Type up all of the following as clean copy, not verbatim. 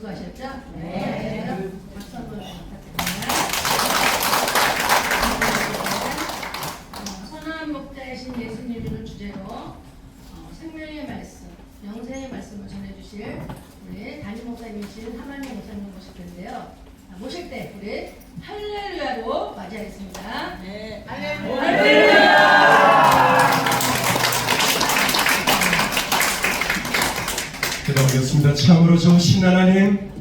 수고하셨죠? 네. 박수 한번 부탁드립니다. 선한 목자이신 예수님을 주제로 생명의 말씀, 영생의 말씀을 전해주실 우리 담임 목사님이신 하만희 목사님 모실 텐데요. 모실 때 우리 할렐루야로 맞이하겠습니다. 네. 할렐루야! 기도하겠습니다. 참으로 좋으신 하나님,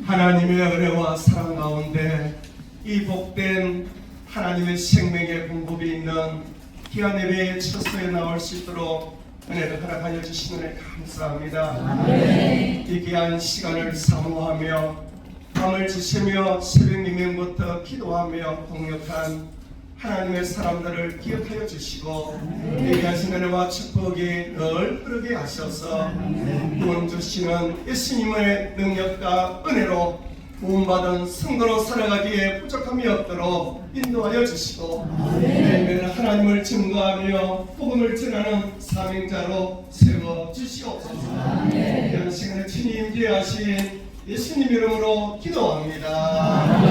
하나님의 은혜와 사랑 가운데 이 복된 하나님의 생명의 공급이 있는 귀한 예배의 첫소에 나올 수 있도록 은혜를 허락하여 주신 은혜 감사합니다. 이 귀한 시간을 사모하며 밤을 지새며 새벽 미명부터 기도하며 동역한 하나님의 사람들을 기억하여 주시고 예비하신 은혜와 축복이 늘 흐르게 하셔서 구원 주시는 예수님의 능력과 은혜로 구원받은 성도로 살아가기에 부족함이 없도록 인도하여 주시고 매일매일 하나님을 증거하며 복음을 전하는 사명자로 세워주시옵소서. 이런 시간에 친히 임재하신 예수님 이름으로 기도합니다.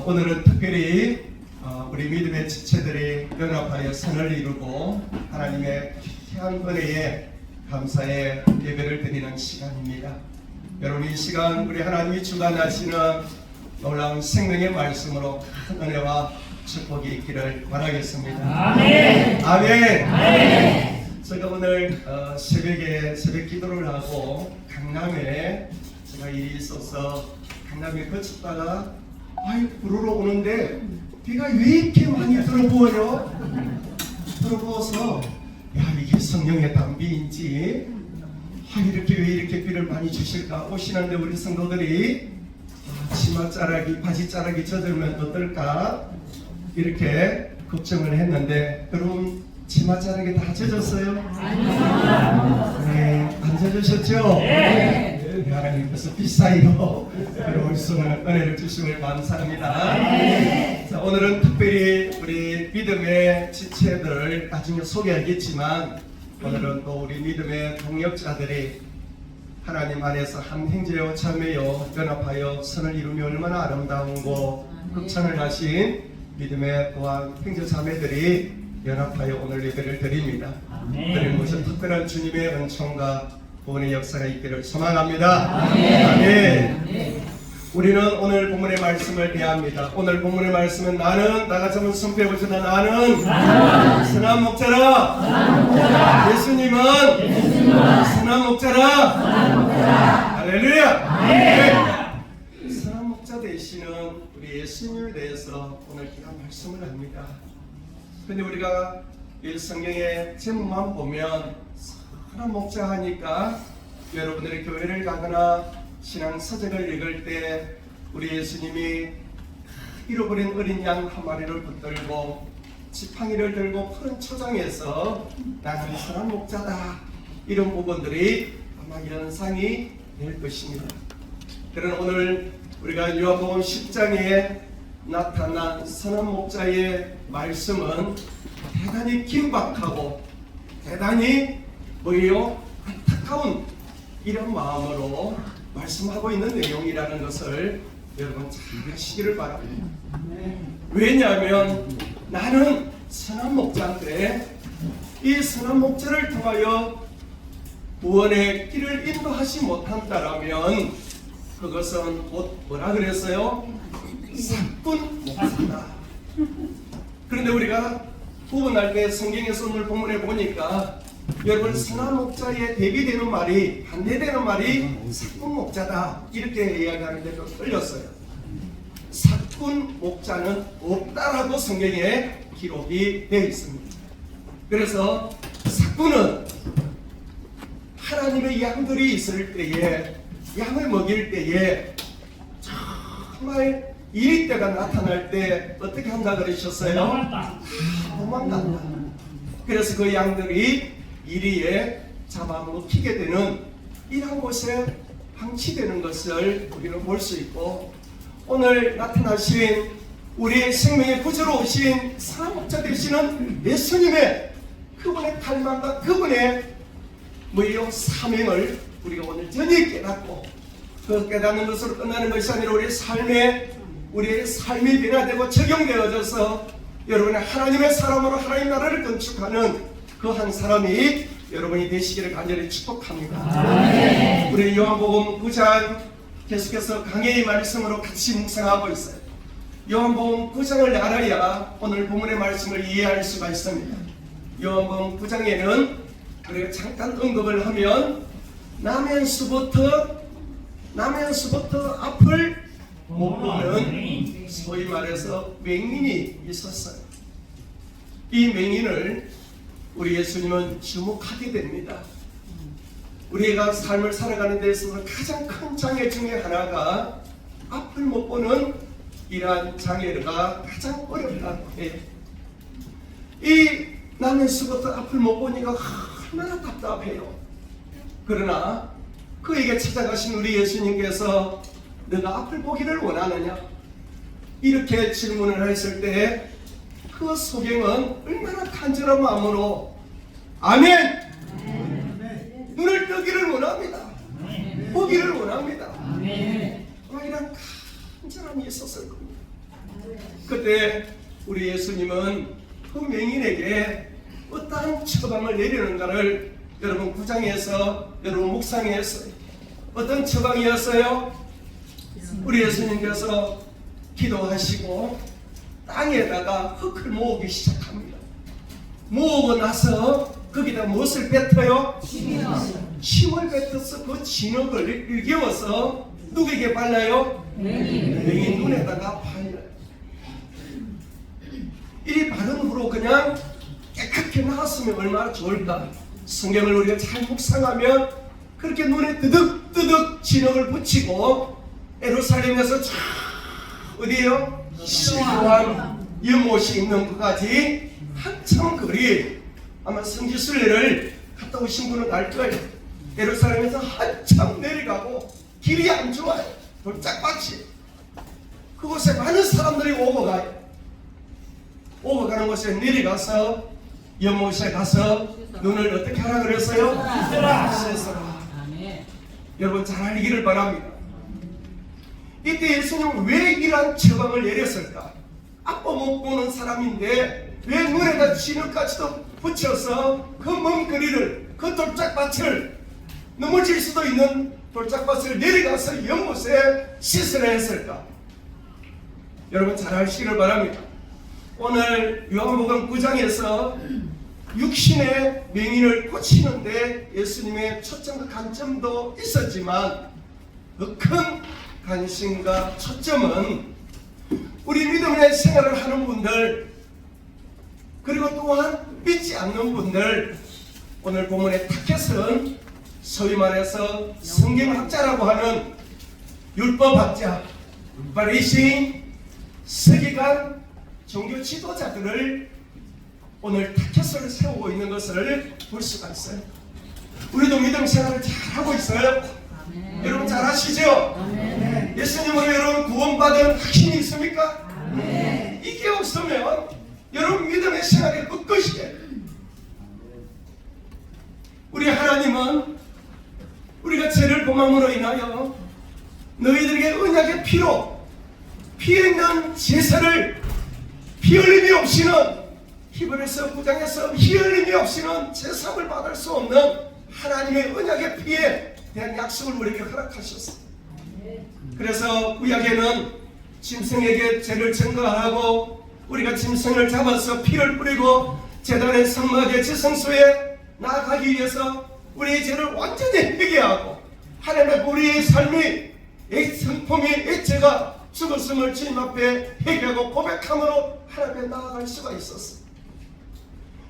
오늘은 특별히 우리 믿음의 지체들이 연합하여 선을 이루고 하나님의 귀한 은혜에 감사의 예배를 드리는 시간입니다. 여러분, 이 시간 우리 하나님이 주관하시는 놀라운 생명의 말씀으로 큰 은혜와 축복이 있기를 바라겠습니다. 아멘. 아멘. 아멘. 제가 오늘 새벽에 새벽 기도를 하고 강남에 제가 일이 있어서 강남에 거쳤다가 부르러 오는데 비가 왜 이렇게 많이 들어부어요? 들어부어서 이게 성령의 담비인지 이렇게 왜 이렇게 비를 많이 주실까? 오시는데 우리 성도들이 치마자락이 바지자락이 젖으면 어떨까? 이렇게 걱정을 했는데 여러분, 치마자락이 다 젖었어요? 네, 안 젖으셨죠? 네. 하나님께서 빛 사이로 들어올 수 있는 은혜를 주심을 감사합니다. 네. 자, 오늘은 특별히 우리 믿음의 지체들을 나중에 소개하겠지만 오늘은 또 우리 믿음의 동역자들이 하나님 안에서 한 형제요 자매요 연합하여 선을 이루며 얼마나 아름다운고 극찬을 하신 믿음의 또한 형제 자매들이 연합하여 오늘 예배를 드립니다. 그리고 무슨 특별한 주님의 은총과 구원의 역사가 있기를 소망합니다. 아멘. 우리는 오늘 본문의 말씀을 대합니다. 오늘 본문의 말씀은 나는 나같이 한번 손빼 보시다. 나는 선한 목자라. 예수님은 선한 목자라. 할렐루야. 선한 목자 되시는 우리 예수님에 대해서 오늘 귀한 말씀을 합니다. 근데 우리가 이 성경의 제목만 보면 선한 목자 하니까 여러분들이 교회를 가거나 신앙 서적을 읽을 때 우리 예수님이 잃어버린 어린 양 한 마리를 붙들고 지팡이를 들고 푸른 초장에서 나는 선한 목자다, 이런 부분들이 아마 연상이 될 것입니다. 그러나 오늘 우리가 요한복음 10장에 나타난 선한 목자의 말씀은 대단히 긴박하고 대단히 안타까운 이런 마음으로 말씀하고 있는 내용이라는 것을 여러분 잘 아시기를 바랍니다. 왜냐하면 나는 선한 목자인데 이 선한 목자를 통하여 구원의 길을 인도하지 못한다라면 그것은 곧 뭐라 그랬어요? 사꾼 목자다. 그런데 우리가 구분할 때 성경에서 오늘 본문에 보니까 여러분, 선한 목자에 대비되는 말이, 반대되는 말이 사꾼 목자다, 이렇게 이야기하는데 좀 틀렸어요. 사꾼 목자는 없다라고 성경에 기록이 되어 있습니다. 그래서 사꾼은 하나님의 양들이 있을 때에, 양을 먹일 때에 정말 이리 때가 나타날 때 어떻게 한다 그러셨어요? 도망간다. 그래서 그 양들이 이리에 잡아먹히게 되는 이런 곳에 방치되는 것을 우리는 볼 수 있고, 오늘 나타나신 우리의 생명의 구주로 오신 선한 목자 되시는 예수님의 그분의 갈망과 그분의 뭐예요? 사명을 우리가 오늘 저녁 깨닫고 그 깨닫는 것으로 끝나는 것이 아니라 우리의 삶이 변화되고 적용되어져서 여러분의 하나님의 사람으로 하나님 나라를 건축하는 그 한 사람이 여러분이 되시기를 간절히 축복합니다. 우리 요한복음 9장 계속해서 강해의 말씀으로 같이 묵상하고 있어요. 요한복음 9장을 알아야 오늘 본문의 말씀을 이해할 수가 있습니다. 요한복음 9장에는 우리가 잠깐 언급을 하면 나면서부터 앞을 못 보는 소위 말해서 맹인이 있었어요. 이 맹인을 우리 예수님은 주목하게 됩니다. 우리가 삶을 살아가는 데 있어서 가장 큰 장애 중에 하나가 앞을 못 보는 이러한 장애가 가장 어렵다고 해요. 이 나면서부터 앞을 못 보니까 얼마나 답답해요. 그러나 그에게 찾아가신 우리 예수님께서 너가 앞을 보기를 원하느냐? 이렇게 질문을 했을 때 그 소경은 얼마나 간절한 마음으로 아멘! 눈을 뜨기를 원합니다. 보기를 원합니다. 이런 간절함이 있었을 겁니다. 그때 우리 예수님은 그 맹인에게 어떠한 처방을 내리는가를 여러분 9장에서 여러분 묵상했어요. 어떤 처방이었어요? 우리 예수님께서 기도하시고 땅에다가 흙을 모으기 시작합니다. 모으고 나서 거기다 무엇을 뱉어요? 침을 뱉어서 그 진흙을 일겨워서 누구에게 발라요? 맹인 눈에다가 발라요. 이 바른 후로 그냥 깨끗게 나왔으면 얼마나 좋을까. 성경을 우리가 잘 묵상하면 그렇게 눈에 뜨득뜨득 진흙을 붙이고 예루살렘에서 쫙 어디에요? 시루한 연못이 있는 것까지 한참 거리, 아마 성지순례를 갔다 오신 분은 알 거예요. 예루살렘에서 한참 내려가고 길이 안 좋아요. 돌짝밭이. 그곳에 많은 사람들이 오고 가요. 오고 가는 곳에 내려가서 연못에 가서 눈을 어떻게 하라 그랬어요? 씻어라. 여러분 잘 알기를 바랍니다. 이때 예수님은 왜 이러한 처방을 내렸을까? 아빠 못 보는 사람인데 왜 눈에다 진흙까지도 붙여서 그 먼 거리를, 그 돌짝밭을, 넘어질 수도 있는 돌짝밭을 내려가서 연못에 씻으라 했을까? 여러분 잘 아시기를 바랍니다. 오늘 요한복음 9장에서 육신의 맹인을 고치는데 예수님의 초점과 관점도 있었지만 그 큰 관심과 초점은 우리 믿음의 생활을 하는 분들, 그리고 또한 믿지 않는 분들, 오늘 본문의 타켓은 소위 말해서 성경학자라고 하는 율법학자, 바리새인, 서기관, 종교 지도자들을 오늘 타켓을 세우고 있는 것을 볼 수가 있어요. 우리도 믿음 생활을 잘하고 있어요. 여러분 잘 아시죠? 예수님으로 여러분 구원받은 확신이 있습니까? 이게 없으면 여러분 믿음의 생활이 헛것이게. 우리 하나님은 우리가 죄를 범함으로 인하여 너희들에게 언약의 피로 피 있는 제사를 피 흘림이 없이는, 히브리서 9장에서 피 흘림이 없이는 제사를 받을 수 없는 하나님의 언약의 피에 대한 약속을 우리에게 허락하셨어요. 그래서 구약에는 짐승에게 죄를 증거하고 우리가 짐승을 잡아서 피를 뿌리고 제단의 성막의 지성소에 나아가기 위해서 우리의 죄를 완전히 회개하고 하나님의 우리의 삶이 성품이 액체가 죽었음을 주님 앞에 회개하고 고백함으로 하나님 앞에 나아갈 수가 있었어요.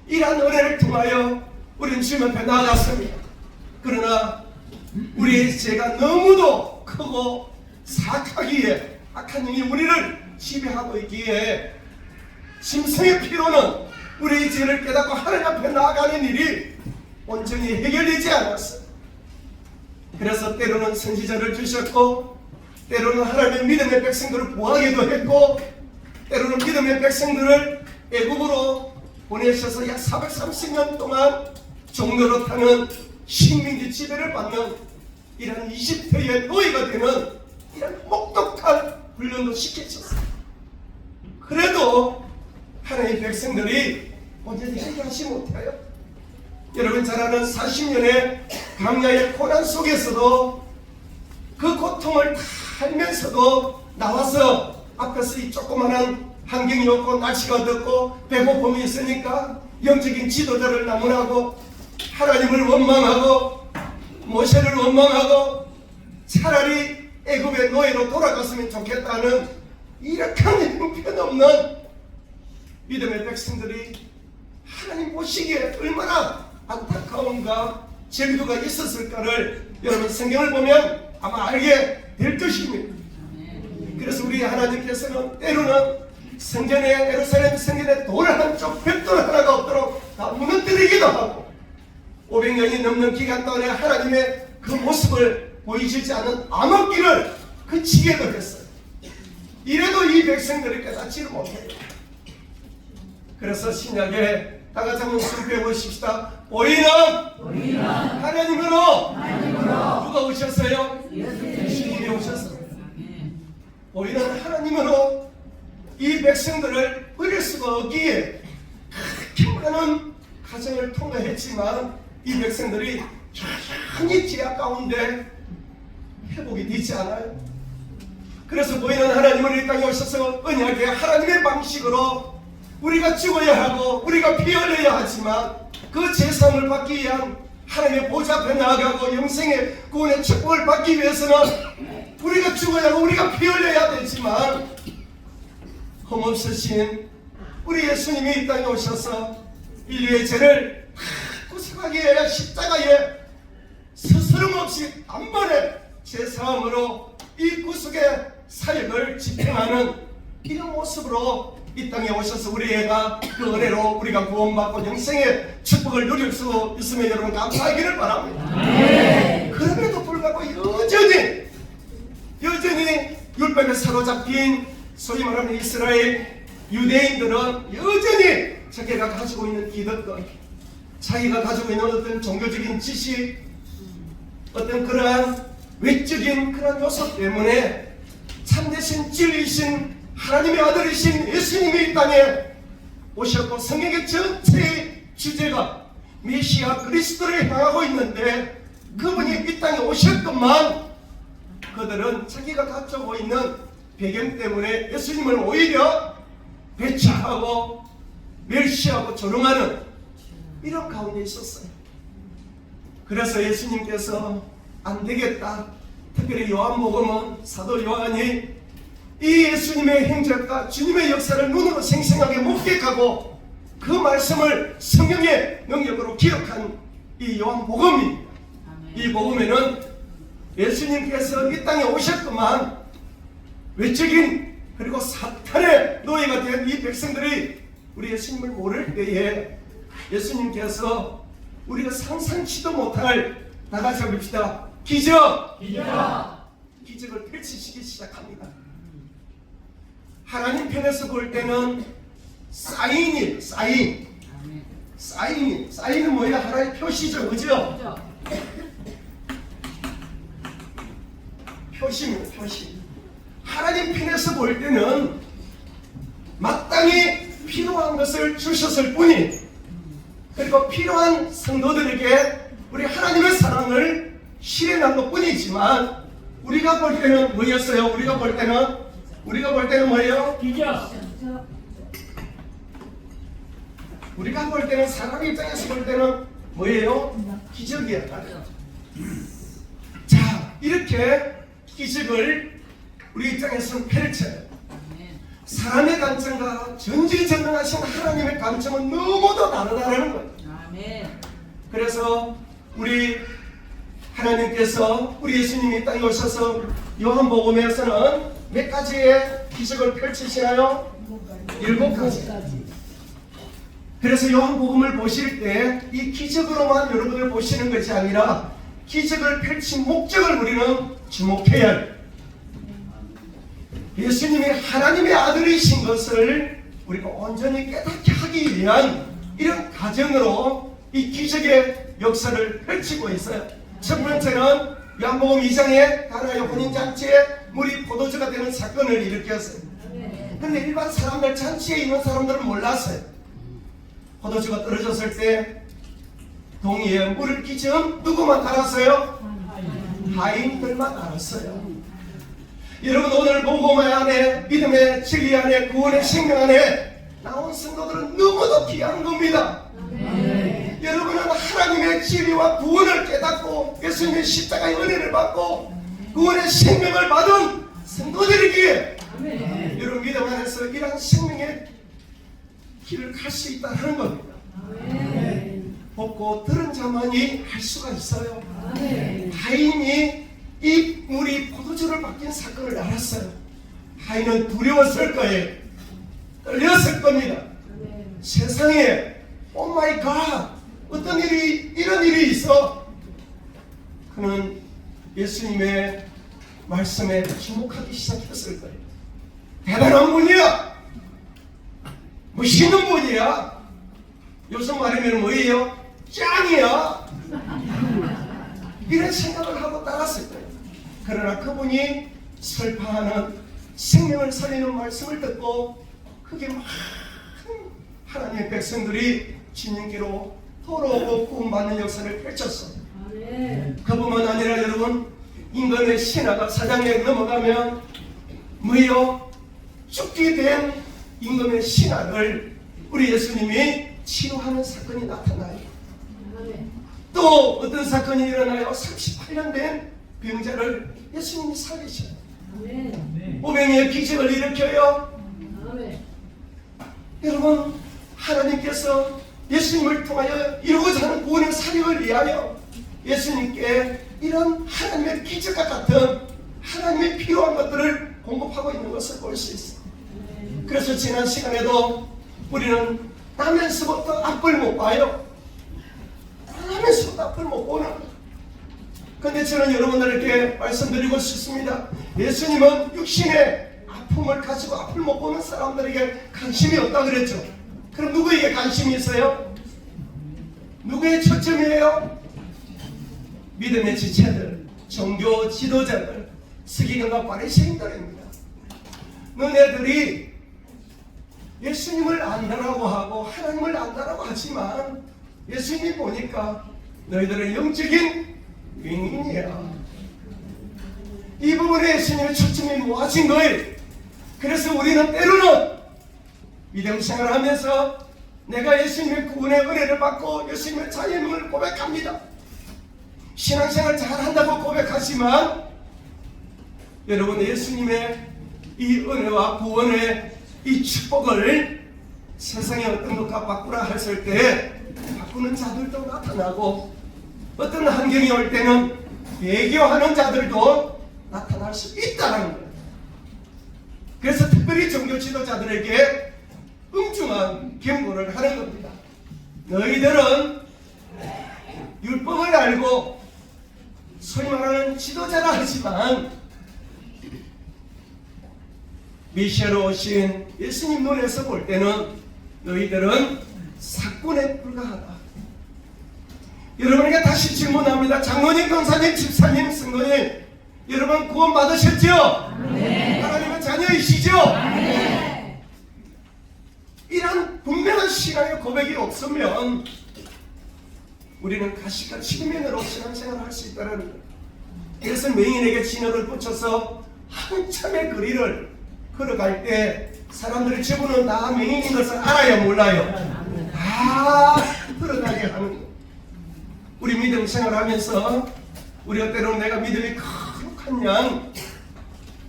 이러한 은혜를 통하여 우리는 주님 앞에 나아갔습니다. 그러나 우리의 죄가 너무도 크고 사악하기에 악한 영이 우리를 지배하고 있기에 짐승의 피로는 우리의 죄를 깨닫고 하나님 앞에 나아가는 일이 온전히 해결되지 않았어요. 그래서 때로는 선지자를 주셨고 때로는 하나님의 믿음의 백성들을 구하기도 했고 때로는 믿음의 백성들을 애국으로 보내셔서 약 430년 동안 종로로 타는 식민지 지배를 받는 이런 이집트의 노예가 되는 이런 혹독한 훈련도 시키셨어요. 그래도 하나님의 백성들이 온전히 해결하지 못해요. 여러분 잘 아는 40년의 광야의 고난 속에서도 그 고통을 다 알면서도 나와서 앞에서 이 조그마한 환경이 없고 날씨가 덥고 배고픔이 있으니까 영적인 지도자를 나무라고 하나님을 원망하고 모세를 원망하고 차라리 애굽의 노예로 돌아갔으면 좋겠다는 이렇게 형편없는 믿음의 백성들이 하나님 보시기에 얼마나 안타까움과 절규가 있었을까를 여러분 성경을 보면 아마 알게 될 것입니다. 그래서 우리 하나님께서는 때로는 성전에 예루살렘 성전에 돌 한쪽 벽돌 하나가 없도록 다 무너뜨리기도 하고 500년이 넘는 기간 동안에 하나님의 그 모습을 보이시지 않는 암흑기를 그치게도 했어요. 이래도 이 백성들이 깨닫지를 못해요. 그래서 신약에 다 같이 한번 순교해 보십시다. 보이는 하나님으로 누가 오셨어요? 예수님이 오셨어요. 보이는 하나님으로 이 백성들을 버릴 수가 없기에 그렇게 많은 가정을 통과했지만 이 백성들이 여전히 죄악 가운데 회복이 되지 않아요. 그래서 보이는 하나님은 이 땅에 오셔서 언약의 하나님의 방식으로 우리가 죽어야 하고 우리가 피 흘려야 하지만 그 제사함을 받기 위한 하나님의 보좌 앞에 나아가고 영생의 구원의 축복을 받기 위해서는 우리가 죽어야 하고 우리가 피 흘려야 되지만 흠없으신 우리 예수님이 이 땅에 오셔서 인류의 죄를 구속하기 위해 십자가에 스스럼 없이 단번에 제사함으로 이 구속의 사역을 집행하는 이런 모습으로 이 땅에 오셔서 우리가 그 은혜로 우리가 구원받고 영생의 축복을 누릴 수 있으면 여러분 감사하기를 바랍니다. 그럼에도 불구하고 여전히 율법에 사로잡힌 소위 말하는 이스라엘 유대인들은 여전히 자기가 가지고 있는 기득권, 자기가 가지고 있는 어떤 종교적인 지식, 어떤 그러한 외적인 그런 요소 때문에 참되신 진리이신 하나님의 아들이신 예수님이 이 땅에 오셨고 성경의 전체의 주제가 메시아 그리스도를 향하고 있는데 그분이 이 땅에 오셨건만 그들은 자기가 가지고 있는 배경 때문에 예수님을 오히려 배척하고 멸시하고 조롱하는 이런 가운데 있었어요. 그래서 예수님께서 안 되겠다. 특별히 요한복음은 사도 요한이 이 예수님의 행적과 주님의 역사를 눈으로 생생하게 목격하고 그 말씀을 성경의 능력으로 기억한 이 요한복음입니다. 이 복음에는 예수님께서 이 땅에 오셨구만 외적인 그리고 사탄의 노예가 된 이 백성들이 우리 예수님을 모를 때에 예수님께서 우리가 상상치도 못할 나가서 봅시다. 기적을 펼치시기 시작합니다. 하나님 편에서 볼 때는 사인이 사인은 뭐야? 하나의 표시죠, 그죠? 표시입니다, 표시. 하나님 편에서 볼 때는 마땅히 필요한 것을 주셨을 뿐이 그리고 필요한 성도들에게 우리 하나님의 사랑을 실현한 것 뿐이지만 우리가 볼 때는 뭐였어요? 우리가 볼 때는 뭐예요? 우리가 볼 때는 사람 입장에서 볼 때는 뭐예요? 기적이야. 자, 이렇게 기적을 우리 입장에서는 펼쳐요. 사람의 관점과 전지전능하신 하나님의 관점은 너무도 다르다는 거예요. 그래서 우리 하나님께서 우리 예수님이 땅에 오셔서 요한복음에서는 몇 가지의 기적을 펼치시나요? 7가지. 그래서 요한복음을 보실 때 이 기적으로만 여러분을 보시는 것이 아니라 기적을 펼친 목적을 우리는 주목해야 해요. 예수님이 하나님의 아들이신 것을 우리가 온전히 깨닫게 하기 위한 이런 과정으로 이 기적의 역사를 펼치고 있어요. 첫 번째는 요한복음 2장에 가나의 혼인잔치에 물이 포도주가 되는 사건을 일으켰어요. 근데 일반 사람들, 잔치에 있는 사람들은 몰랐어요. 포도주가 떨어졌을 때 동이에 물을 끼친 누구만 알았어요? 하인들만 알았어요. 여러분, 오늘 복음 안에, 믿음의 진리 안에, 구원의 생명 안에 나온 성도들은 너무도 귀한 겁니다. 여러분은 하나님의 진리와 구원을 깨닫고 예수님의 십자가의 은혜를 받고 구원의 생명을 받은 성도들이기에 여러분 믿음 안에서 이러한 생명의 길을 갈 수 있다는 겁니다. 보고 들은 자만이 할 수가 있어요. 하인이 이 물이 포도주를 바뀐 사건을 알았어요. 하인은 두려웠을 거예요. 떨렸을 겁니다. 세상에 오 마이 갓, 어떤 일이, 이런 일이 있어. 그는 예수님의 말씀에 주목하기 시작했을 거예요. 대단한 분이야. 멋있는 분이야. 요즘 말하면 뭐예요? 짱이야. 이런 생각을 하고 따랐을 거예요. 그러나 그분이 설파하는 생명을 살리는 말씀을 듣고 그게 많은 하나님의 백성들이 주님께로 돌아오고 구원받는 역사를 펼쳤어요. 그뿐만 아니라 여러분, 임금의 신하가 사장에 넘어가면 뭐요? 죽게 된 임금의 신하를 우리 예수님이 치료하는 사건이 나타나요. 또 어떤 사건이 일어나요? 38년 된 병자를 예수님이 살리셔요. 오병이의 기적을 일으켜요. 여러분, 하나님께서 예수님을 통하여 이루고자 하는 구원의 사역을 위하여 예수님께 이런 하나님의 기적과 같은 하나님의 필요한 것들을 공급하고 있는 것을 볼 수 있어요. 그래서 지난 시간에도 우리는 나면서부터 앞을 못 봐요. 나면서부터 앞을 못 보는. 근데 저는 여러분들에게 말씀드리고 싶습니다. 예수님은 육신의 아픔을 가지고 앞을 못 보는 사람들에게 관심이 없다 그랬죠. 그럼 누구에게 관심이 있어요? 누구의 초점이에요? 믿음의 지체들, 종교 지도자들, 서기관과 바리새인들입니다. 너네들이 예수님을 안다라고 하고 하나님을 안다라고 하지만 예수님이 보니까 너희들은 영적인 맹인이야. 이 부분에 예수님의 초점이 모아진 거예요. 그래서 우리는 때로는 믿음 생활을 하면서 내가 예수님의 구원의 은혜를 받고 예수님의 자유임을 고백합니다. 신앙생활 잘한다고 고백하지만 여러분, 예수님의 이 은혜와 구원의 이 축복을 세상에 어떤 것과 바꾸라 했을 때 바꾸는 자들도 나타나고 어떤 환경이 올 때는 배교하는 자들도 나타날 수 있다는 거예요. 그래서 특별히 종교 지도자들에게 엄중한 경고를 하는 겁니다. 너희들은 율법을 알고 소위 말하는 지도자라 하지만 메시아로 오신 예수님 눈에서 볼 때는 너희들은 사꾼에 불과하다. 여러분에게 다시 질문합니다. 장로님, 권사님, 집사님, 성도님, 여러분 구원 받으셨죠? 네. 하나님의 자녀이시죠? 네. 이런 분명한 신앙의 고백이 없으면 우리는 가시가 치면으로 신앙생활을 할 수 있다는 거예요. 그래서 맹인에게 진흙을 붙여서 한참의 거리를 걸어갈 때 사람들이 저분은 다 맹인인 것을 알아요, 몰라요? 다 걸어가게 하는 거예요. 우리 믿음 생활하면서 우리가 때로는 내가 믿음이 거룩한 양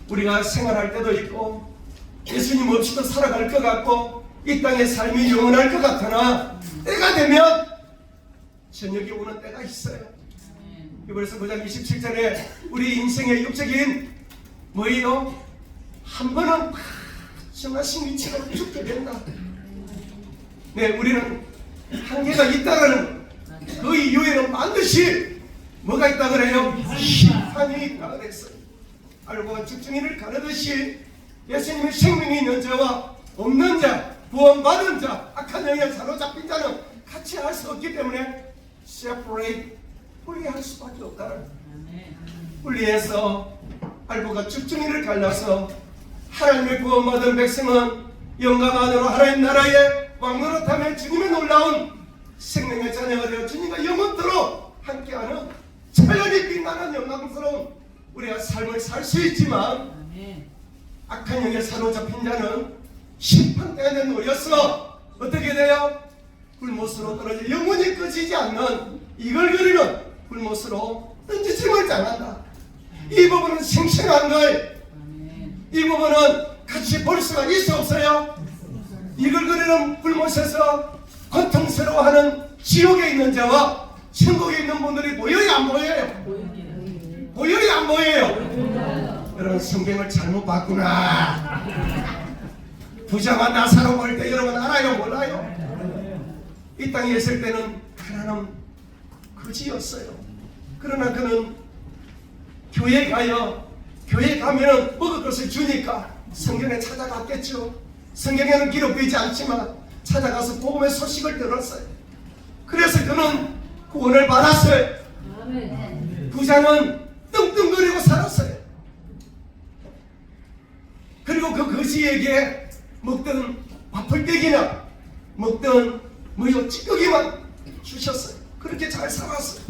우리가 생활할 때도 있고 예수님 없이도 살아갈 것 같고 이 땅의 삶이 영원할 것 같으나 때가 되면 저녁이 오는 때가 있어요. 그래서 9장 27절에 우리 인생의 육적인 뭐예요? 한 번은 정하신 위치로 죽게 된다. 네, 우리는 한계가 있다는 그 이후에는 반드시 뭐가 있다 그래요? 심판이 있다 그랬어요. 알고 집중인을 가르듯이 예수님의 생명이 있는 자와 없는 자, 구원받은 자, 악한 영에 사로잡힌 자는 같이 할 수 없기 때문에 separate, 분리할 수밖에 없다는, 분리해서 알고가 쭉쭉이를 갈라서 하나님의 구원받은 백성은 영광 안으로 하나님 나라의 왕노릇하며 주님의 놀라운 생명의 자녀가 되어 주님과 영원토록 함께하는 자연히 빛나는 영광스러운 우리가 삶을 살 수 있지만, 악한 영에 사로잡힌 자는 심판대에 놓여서 어떻게 돼요? 불못으로 떨어져 영원히 꺼지지 않는 이글거리는 불못으로 던지짐을 당한다. 이 부분은 생생한 걸, 이 부분은 같이 볼 수가 있어 없어요? 이글거리는 불못에서 고통스러워하는 지옥에 있는 자와 천국에 있는 분들이 보여요 안 보여요? 보여요 안 보여요? 여러분 성경을 잘못 봤구나. 부자가 나사로 볼 때 여러분 알아요 몰라요? 이 땅에 있을 때는 하나는 거지였어요. 그러나 그는 교회 가요. 교회 가면은 먹을 것을 주니까 성경에 찾아갔겠죠. 성경에는 기록되지 않지만 찾아가서 복음의 소식을 들었어요. 그래서 그는 구원을 받았어요. 부자는 떵떵거리고 살았어요. 그리고 그 거지에게 먹던 와플떼기나 먹던 뭐요 찌꺼기만 주셨어요. 그렇게 잘 살았어요.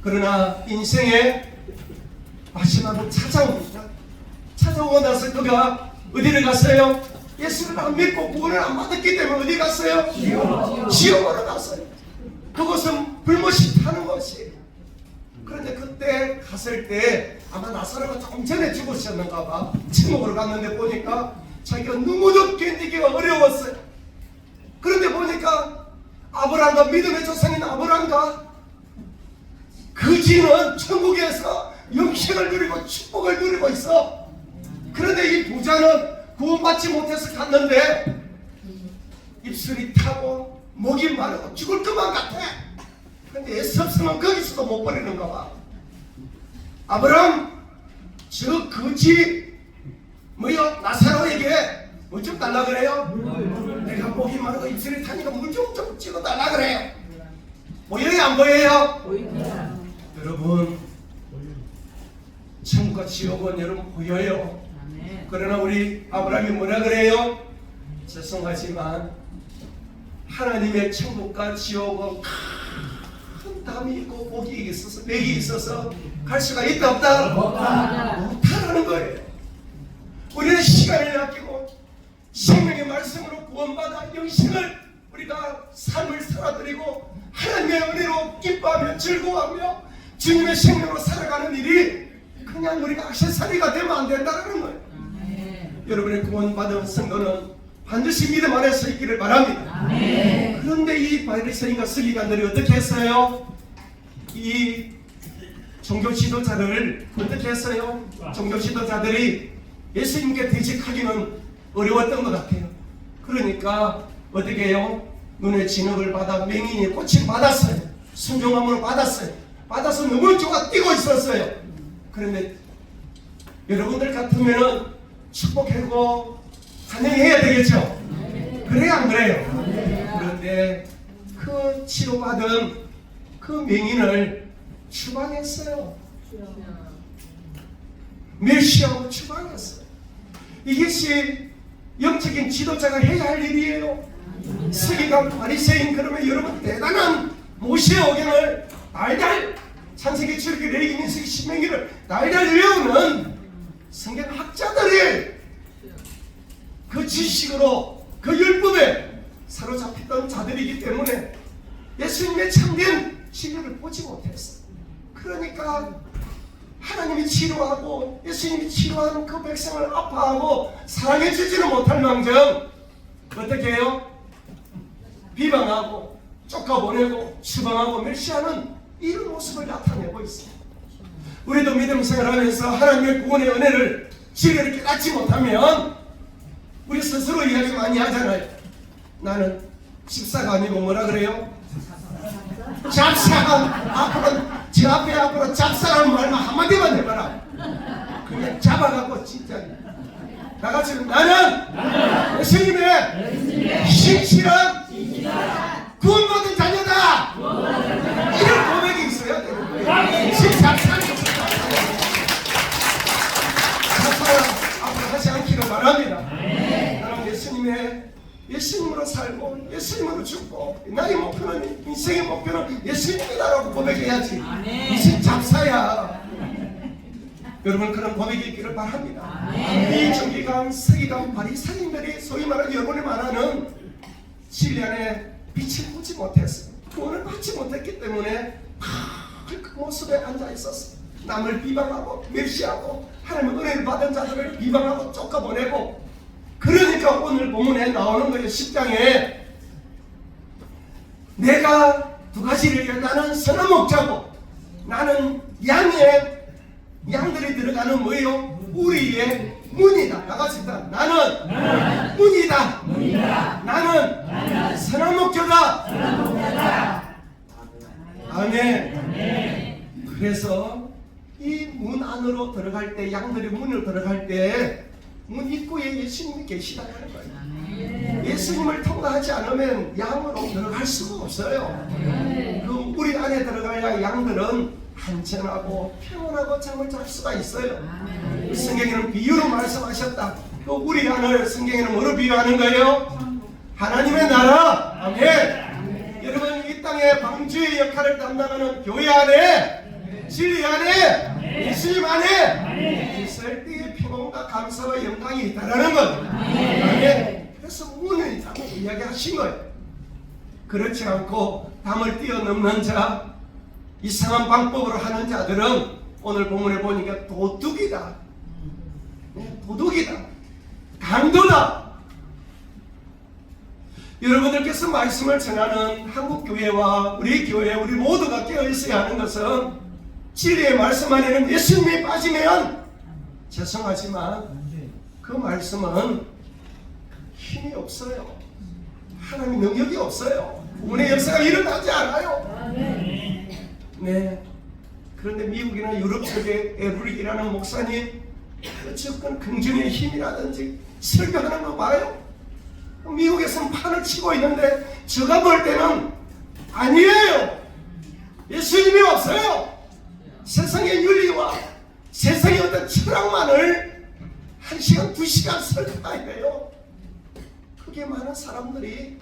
그러나 인생의 마지막은 찾아옵니다. 찾아오고 나서 그가 어디를 갔어요? 예수를 안 믿고 구원을 안 받았기 때문에 어디 갔어요? 지옥으로 갔어요. 그것은 불못이 타는 것이. 그런데 그때 갔을 때 아마 나사로가 조금 전에 죽으셨는가 봐. 천국으로 갔는데 보니까 자기가 너무도 견디기가 어려웠어요. 그런데 보니까 아브라함과 믿음의 조상인 아브라함과 그지는 천국에서 영생을 누리고 축복을 누리고 있어. 그런데 이 부자는 구원받지 못해서 갔는데 입술이 타고 목이 마르고 죽을 것만 같아. 근데 애섭성은 거기서도 못 버리는가 봐. 아브라함 저 거지 뭐요 나사로에게 뭐 좀 달라 그래요? 내가 목이 마르고 입술이 타니까 물 좀 찍어 달라 그래요. 보여요 안 보여요? 보입니다. 여러분 천국과 지옥은 여러분 보여요. 그러나 우리 아브라함이 뭐라 그래요? 죄송하지만 하나님의 천국과 지옥은 큰 담이 있고 목이 있어서 맥이 있어서 갈 수가 있다 없다? 못하라는 거예요. 우리는 시간을 아끼고 생명의 말씀으로 구원받아 영생을 우리가 삶을 살아드리고 하나님의 은혜로 기뻐하며 즐거워하며 주님의 생명으로 살아가는 일이 그냥 우리가 액세서리가 되면 안 된다는 거예요. 여러분의 구원받은 성도는 반드시 믿음 안에 서 있기를 바랍니다. 그런데 이 바리새인과 서기관들이 어떻게 했어요? 이 종교 지도자를 어떻게 했어요? 종교 지도자들이 예수님께 대적하기는 어려웠던 것 같아요. 그러니까 어떻게 해요? 눈에 진흙을 받아 맹인이 고침 받았어요. 순종함으로 받았어요. 받아서 너무 쪼가 뛰고 있었어요. 그런데 여러분들 같으면은 축복하고 환영해야 되겠죠? 그래요 안 그래요? 그런데 그 치료받은 그 맹인을 추방했어요. 멸시하고 추방했어요. 이것이 영적인 지도자가 해야 할 일이에요. 서기관 바리새인 그러면 여러분 대단한 모세의 의견을 달달 창세기 출애굽기 레위기 민수기 신명기를 달달 외우는 성경 학자들이 그 지식으로 그 율법에 사로잡혔던 자들이기 때문에 예수님의 참된 진리를 보지 못했어. 그러니까 하나님이 치료하고 예수님이 치료하는 그 백성을 아파하고 사랑해 주지는 못할 망정 어떻게 해요? 비방하고 쫓아보내고 추방하고 멸시하는 이런 모습을 나타내고 있습니다. 우리도 믿음 생활하면서 하나님의 구원의 은혜를 진리를 깨닫지 못하면 우리 스스로 이야기 많이 하잖아요. 나는 집사가 아니고 뭐라 그래요? 잡사가 앞으로 제 앞으로 잡사라는 말만 한마디만 해봐라. 그냥 잡아갖고 진짜 나같이 나는 예수님의 신실한 구원받은 자녀다. 인생의 목표는 예수님이다라고 고백해야지. 무슨 잡사야. 여러분 그런 고백이 있기를 바랍니다. 이 정기관, 서기관, 바리새인들이 소위 말하는 여러분이 말하는 진리 안에 빛을 보지 못했어. 구원을 받지 못했기 때문에 그 모습에 앉아 있었어. 남을 비방하고 멸시하고 하나님의 은혜를 받은 자들을 비방하고 쫓아보내고. 그러니까 오늘 본문에 나오는 거예요. 10장에 내가 두 가지를 해요. 나는 선한 목자고 나는 양들이 들어가는 뭐예요? 우리의 문이다. 다 같이 있다. 나는 문이다. 나는 선한 목자다. 아멘. 그래서 이 문 안으로 들어갈 때, 양들이 문으로 들어갈 때 문 입구에 예수님이 계시다는 거예요. 예수님을 통과하지 않으면 양으로 들어갈 수가 없어요. 그 우리 안에 들어가야 양들은 안전하고 평온하고 잠을 잘 수가 있어요. 성경에는 비유로 말씀하셨다. 또 우리 안을 성경에는 뭐로 비유하는 거예요? 하나님의 나라. 아멘. 여러분 이 땅에 방주의 역할을 담당하는 교회 안에, 진리 안에, 예수님 안에 있을 때의 평온과 감사와 영광이 있다라는 것. 아멘. 그래서 문을 닫고 이야기하신 거예요. 그렇지 않고 담을 뛰어넘는 자, 이상한 방법으로 하는 자들은 오늘 본문에 보니까 도둑이다. 도둑이다. 강도다. 여러분들께서 말씀을 전하는 한국교회와 우리 교회, 우리 모두가 깨어있어야 하는 것은 진리의 말씀 안에는 예수님이 빠지면 죄송하지만 그 말씀은 힘이 없어요. 하나님의 능력이 없어요. 구원의 역사가 일어나지 않아요. 네. 그런데 미국이나 유럽 쪽에 에브릭이라는 목사님 어쨌든 긍정의 힘이라든지 설교하는 거 봐요. 미국에서는 판을 치고 있는데 제가 볼 때는 아니에요. 예수님이 없어요. 세상의 윤리와 세상의 어떤 철학만을 1시간, 2시간 설득해야 돼요. 그게 많은 사람들이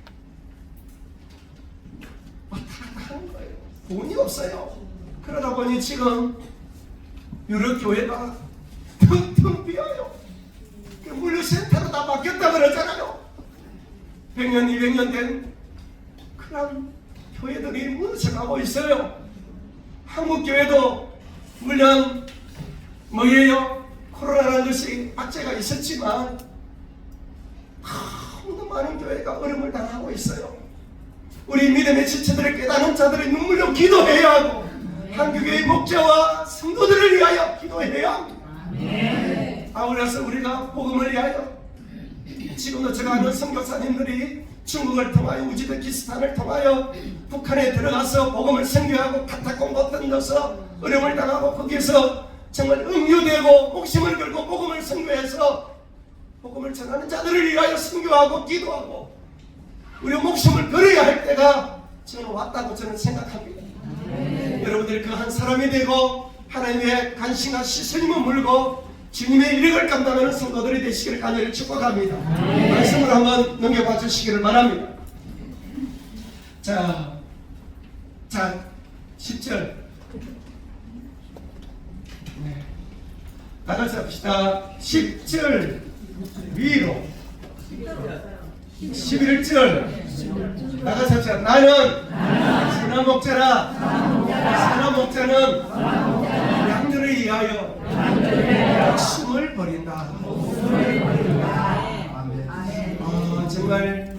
왔다 갔다 하는 거예요. 돈이 없어요. 그러다 보니 지금 유럽 교회가 텅텅 비어요. 물류센터로 다 바뀌었다 그러잖아요. 100년, 200년 된 그런 교회들이 무너져가고 있어요. 한국 교회도 물론 뭐예요? 코로나라는 것이 악재가 있었지만 너무 많은 교회가 어려움을 당하고 있어요. 우리 믿음의 지체들을 깨닫는 자들의 눈물로 기도해야 하고 한국교회의 목자와 성도들을 위하여 기도해야 합니다. 그래서 우리가 복음을 위하여 지금도 제가 아는 선교사님들이 중국을 통하여 우즈베키스탄을 통하여 북한에 들어가서 복음을 선교하고 카타콤 던져서 어려움을 당하고 거기에서 정말 응유되고 목숨을 걸고 복음을 선교해서 복음을 전하는 자들을 위하여 선교하고 기도하고 우리 목숨을 걸어야 할 때가 저는 왔다고 저는 생각합니다. 여러분들이 그 한 사람이 되고 하나님의 관심과 시선이 머물고 주님의 이력을 감당하는 성도들이 되시기를 간절히 축복합니다. 말씀을 한번 넘겨봐 주시기를 바랍니다. 자 10절 다 같이 합시다. 10절 위로 11절 다 같이 합시다. 나는 선한 목자라. 선한 목자는 양들을 위하여 목숨을 버린다. 정말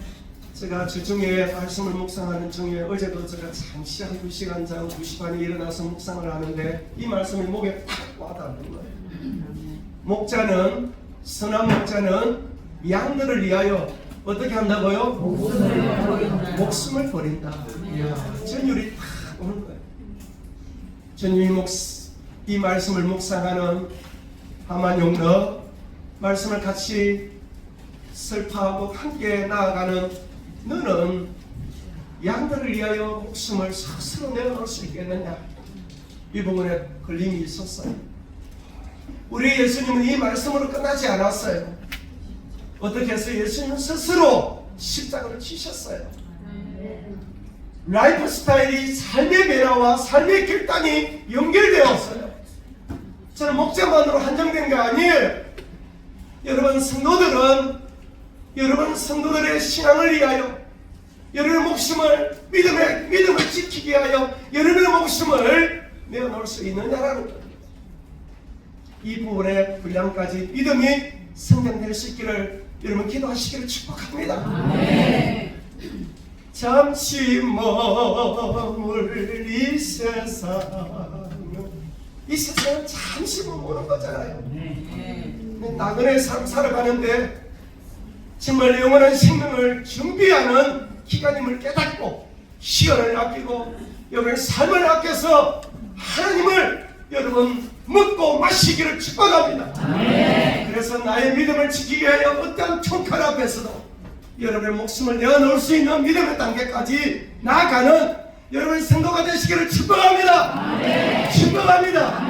제가 주중에 말씀을 묵상하는 중에 어제도 제가 잠시 한 2시간 전 2시 반에 일어나서 묵상을 하는데 이 말씀이 목에 탁 와닿는 거예요. 목자는, 선한 목자는 양들을 위하여 어떻게 한다고요? 목숨을 버린다. 전율이 탁 오는 거예요. 전율이 이 말씀을 묵상하는 하만용너 말씀을 같이 설파하고 함께 나아가는 너는 양들을 위하여 목숨을 스스로 내어놓을 수 있겠느냐? 이 부분에 걸림이 있었어요. 우리 예수님은 이 말씀으로 끝나지 않았어요. 어떻게 해서 예수님은 스스로 십자가를 지셨어요. 라이프 스타일이 삶의 변화와 삶의 결단이 연결되었어요. 저는 목자만으로 한정된 게 아니에요. 여러분 성도들의 신앙을 위하여, 여러분의 목숨을 믿음을 지키기 위하여 여러분의 목숨을 내어놓을 수 있느냐라는 거예요. 이 부분의 분량까지 믿음이 성장될 수 있기를 여러분 기도하시기를 축복합니다. 잠시 머물 이 세상은 잠시 머무는 거잖아요. 나그네 삶 살아가는데 정말 영원한 생명을 준비하는 기간임을 깨닫고 시간을 아끼고 여러분의 삶을 아껴서 하나님을 여러분 먹고 마시기를 축복합니다. 그래서 나의 믿음을 지키기 위하여 어떠한 총칼 앞에서도 여러분의 목숨을 내어놓을 수 있는 믿음의 단계까지 나아가는 여러분의 성도가 되시기를 축복합니다. 축복합니다.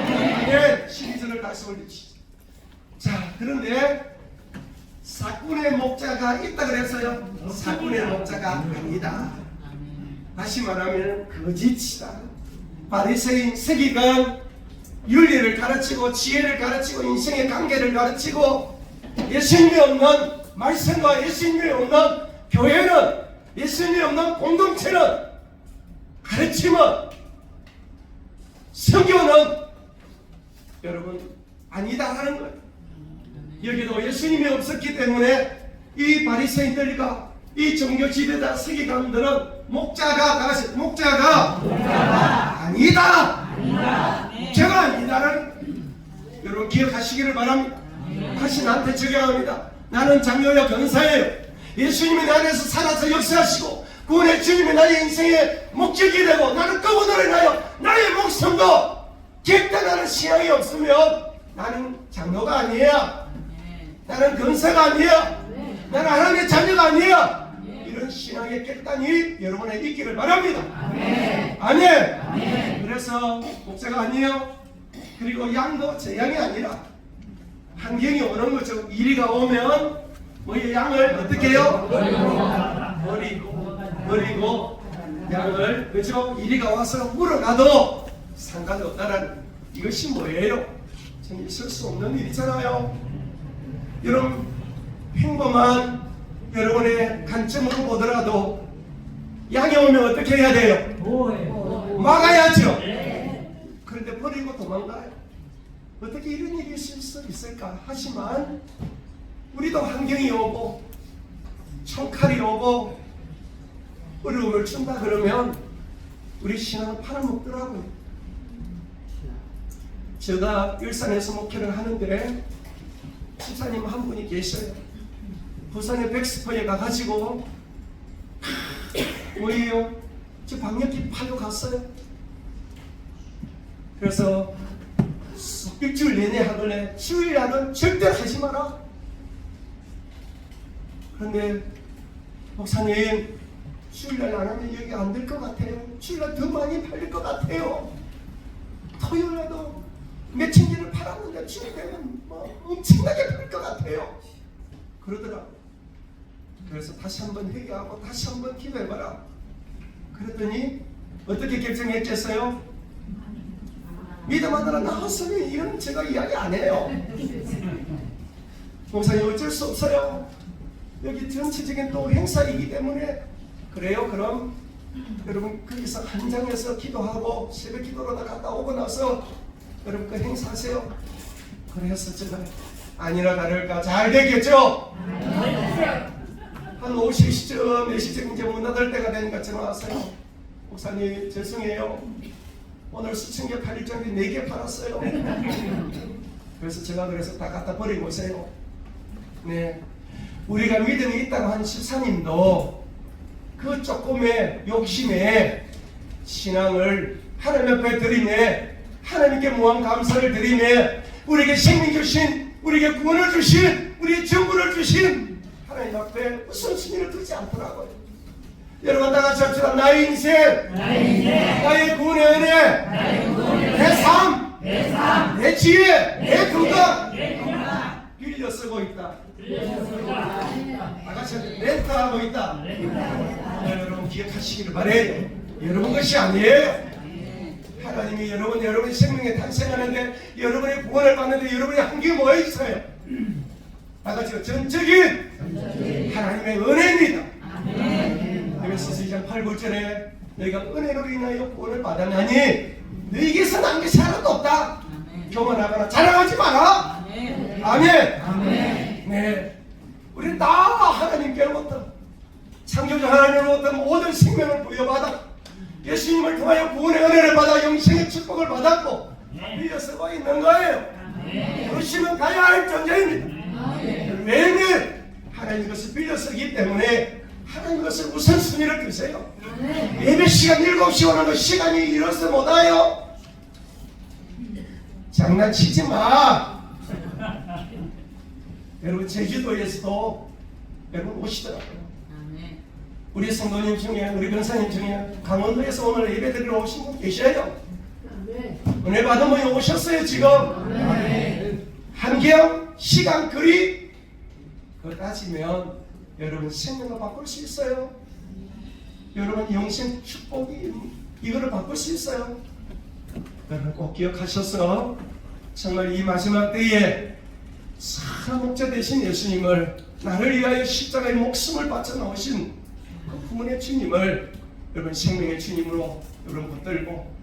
네, 12절을 다시 올려주시죠. 자, 그런데 사꾼의 목자가 있다 그래서요, 사꾼의 목자가 아니다. 다시 말하면 거짓이다. 바리새인 세기간 윤리를 가르치고 지혜를 가르치고 인생의 관계를 가르치고 예수님이 없는 말씀과 예수님이 없는 교회는, 예수님이 없는 공동체는, 가르침은, 성교는 여러분 아니다 하는 거예요. 여기도 예수님이 없었기 때문에 이 바리새인들과 이 종교 지도자 세계관들은 목자가 아니다. 제가 아니다를 여러분 기억하시기를 바랍니다. 다시 나한테 적용합니다. 나는 장로요 권사예요. 예수님이 내 안에서 살아서 역사하시고 구원의 주님이 나의 인생의 목적이 되고 나는 그분으로 인하여 나의 목숨도 결단하는 신앙이 없으면 나는 장로가 아니야. 나는 권사가 아니야. 나는 하나님의 자녀가 아니야. 이런 신앙의 결단이 여러분에 있기를 바랍니다. 아멘. 그래서 목사가 아니에요. 그리고 양도 제 양이 아니라 환경이 오는 거죠. 이리가 오면 뭐의 양을 어떻게 해요? 버리고 양을, 그죠? 이리가 와서 물어가도 상관없다는 이것이 뭐예요? 전 있을 수 없는 일이잖아요. 여러분 평범한 여러분의 관점으로 보더라도 양이 오면 어떻게 해야 돼요? 막아야죠. 그런데 버리고 도망가요. 어떻게 이런 일이 있을 수 있을까? 하지만 우리도 환경이 오고 총칼이 오고 어려움을 준다 그러면 우리 신앙은 팔아먹더라고요. 제가 일산에서 목회를 하는데 집사님 한 분이 계셔요. 부산의 백스포에 가가지고 뭐예요? 저 방역기 팔러 갔어요. 그래서 일주일 내내 하길래 주일날은 절대 하지 마라. 그런데 목사님 주일날 안 하면 여기 안 될 것 같아요. 주일날 더 많이 팔릴 것 같아요. 토요일에도 몇천 개를 팔았는데 주일 되면 뭐 엄청나게 팔릴 것 같아요. 그러더라고요. 그래서 다시 한번 회개하고 다시 한번 기도해봐라. 그랬더니 어떻게 결정했겠어요? 믿음하느라 나왔으면 이런 제가 이야기 안 해요. 목사님 어쩔 수 없어요. 여기 전체적인 또 행사이기 때문에 그래요. 그럼 여러분 거기서 한장에서 기도하고 새벽 기도로 갔다 오고 나서 여러분 그 행사하세요. 그래서 제가 아니라 다를까 잘 되겠죠? 한 5시쯤 4시쯤 이제 문 닫을 때가 되니까 전화 왔어요. 목사님 죄송해요. 오늘 수천 개 팔릴 정도 4개 팔았어요. 그래서 제가 그래서 다 갖다 버리고 오세요. 네, 우리가 믿음이 있다고 한 집사님도 그 조금의 욕심에 신앙을 하나님 앞에 드리네, 하나님께 무한 감사를 드리네, 우리에게 생명 주신, 우리에게 구원을 주신, 우리의 전부를 주신 하나님 앞에 우선순위를 두지 않더라고요. 여러분 다 같이 합시다. 나의 인생, 나의 구원의 은혜, 내 삶, 내 지혜, 내 건강 빌려 쓰고 있다. 다 같이 렌트하고 있다. 여러분 기억하시기를 바래요. 여러분 것이 아니에요. 하나님이 여러분의 생명에 탄생하는데, 여러분의 구원을 받는데 여러분의 한계 뭐가 있어요? 다같이 전적인 하나님의 은혜입니다. 에베소서 2장 8, 9절에 너희가 은혜로 인하여 구원을 받았나니 너희에게서 난 것이 하나도 없다. 교만하거나 자랑하지 마라. 아멘. 네, 우리는 다 하나님께로부터, 창조주 하나님으로부터 모든 생명을 부여받아 예수님을 통하여 구원의 은혜를 받아 영생의 축복을 받았고 빌려쓰고 있는 거예요. 그러시면 가야 할 존재입니다. 매일매일 하나님 것을 빌려쓰기 때문에 하나님 것을 우선순위를 두세요. 예배 시간 7시 오는 거 시간이 이뤄서 못 와요. 장난치지 마. 여러분, 제주도에서도 여러분 오시더라고요. 우리 성도님 중에, 우리 권사님 중에 강원도에서 오늘 예배드리러 오신 분 계셔요. 은혜 받은 분이 오셨어요. 지금 환경, 시간, 거리 그걸 따지면 여러분 생명을 바꿀 수 있어요. 여러분 영생 축복이 이거를 바꿀 수 있어요. 여러분 꼭 기억하셔서 정말 이 마지막 때에 사랑 목자 되신 예수님을, 나를 위하여 십자가의 목숨을 바쳐 나오신 그 구원의 주님을 여러분 생명의 주님으로 여러분 붙들고,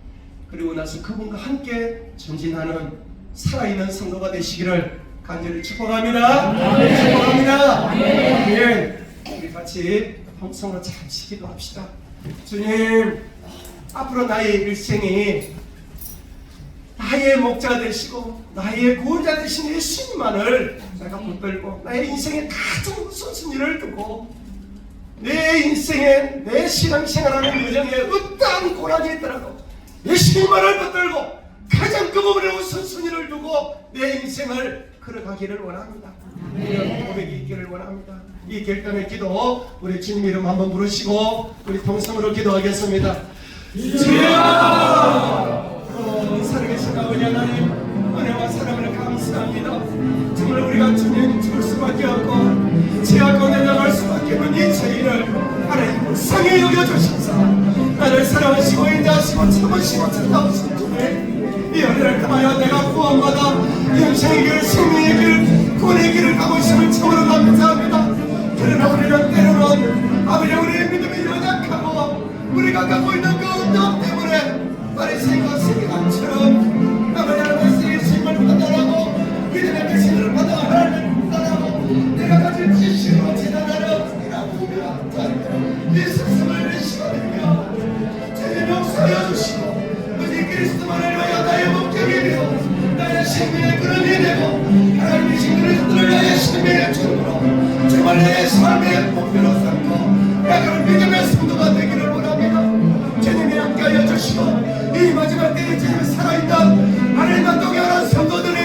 그리고 나서 그분과 함께 전진하는 살아있는 성도가 되시기를 간절히 축복합니다. 축복합니다. 예, 우리 같이 통성으로 잠시 기도합시다. 주님, 앞으로 나의 일생이 나의 목자 되시고 나의 구원자 되신 예수님만을 내가 붙들고 나의 인생에 가장 우선순위를 두고, 내 인생에 내 신앙생활하는 여정에 어떠한 고난이 있더라도 예수님만을 붙들고 가장 그 부분에 우선순위를 두고 내 인생을 걸어가기를 원합니다. 이런 고백이 있기를 원합니다. 이 결단의 기도 우리 주님 이름 한번 부르시고 우리 동성으로 기도하겠습니다. 주여, 살아계신 아버지 하나님, 은혜와 사랑을 감사합니다. 정말 우리가 주님 죽을 수밖에 없고 죄악 가운데 나갈 수밖에 없는 이 죄인을 하나님 불쌍히 여겨주셔서 나를 사랑하시고 인자하시고 참으시고 찾아오신 주님, 이 은혜를 통하여 내가 구원받아 영생의 길, 생명의 길, 구원의 길을 가고 있음을 참으로 감사합니다. 그러나 우리는 때로는 아버지 우리의 믿음이 연약하고 우리가 갖고 있는 그 언덕 때문에 바리새인과 세리들처럼 아버지 하나님의 예수님을 판단하고 믿음의 계시를 받아 하나님을 판단하고 내가 가진 지식으로 지나가는 이 스승을 의식하며 주님 용서하여 주시고 오직 그리스도만을 위하여 나의 목적이 되고 나의 생명의 그릇이 되고 하나님의 신그리스도를 위하여 생명의 주름으로 정말 내 삶의 목표로 삼고 약을 믿음의 성도가 되기를 원합니다. 주님이 함께하여 주시고 이 마지막 때에 주님이 살아있는 하나님과 동행하는 성도들이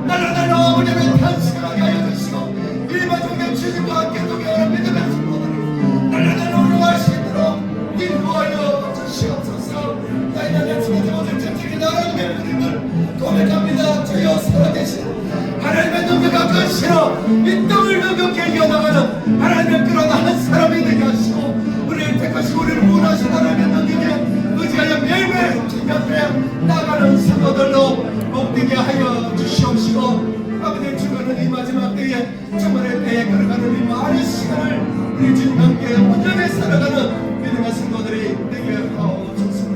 날아날아 아버지를 탄식하게 하여 주시고 이 마지막 때 주님과 함께 동행하는 믿음의 성도들이 날아날아 올라갈 수 있도록 인도하여 주시옵소서. 나의 나의 주님의 모든 전적인 하나님의 부름을 고백합니다. 주여 살아계신 하나님의 능력과 근시로 이 땅을 능력게 이어나가는 하나님의 그런 한 사람이 되게 하시고 우리를 택하시고 우리를 원하신 하나님의 능력에 의지하여 매일매일 주님 앞에 나가는 성도들로 목되게 하여 주시옵시고 아버지 주가는 이 마지막 때에 정말의 때에 걸어가는 이 많은 시간을 우리 주님 함께 온전히 살아가는 믿음의 성도들이 되게 하옵소서.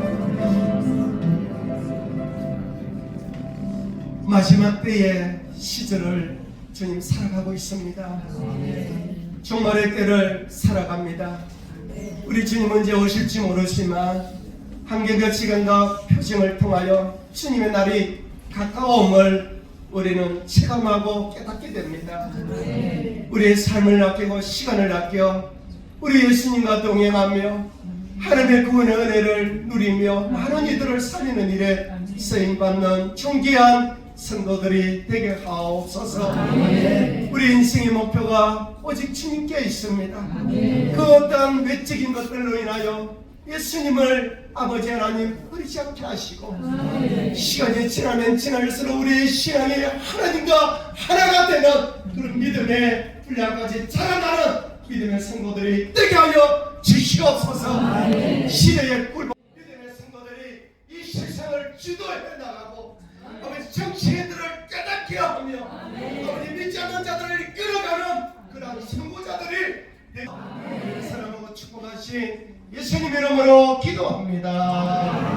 마지막 때의 시절을 주님 살아가고 있습니다. 종말의 때를 살아갑니다. 우리 주님 언제 오실지 모르지만 한경과 시간과 표징을 통하여 주님의 날이 가까움을 우리는 체감하고 깨닫게 됩니다. 우리의 삶을 아끼고 시간을 아껴 우리 예수님과 동행하며 하나님의 구원의 은혜를 누리며 많은 이들을 살리는 일에 쓰임받는 존귀한 성도들이 되게 하옵소서. 우리 인생의 목표가 오직 주님께 있습니다. 그 어떠한 외적인 것들로 인하여 예수님을 아버지 하나님 버리지 않게 하시고 시간이 지나면 지날수록 우리의 신앙이 하나님과 하나가 되는 그런 믿음의 분량까지 자라나는 믿음의 성도들이 되게 하여 주시옵소서. 시대의 꿀 나라를 지도해 나가고 아버지 정치인들을 깨닫게 하며 아버지 믿지 않는 자들을 끌어가는 그러한 선구자들이 사랑하고 축복하신 예수님 이름으로 기도합니다.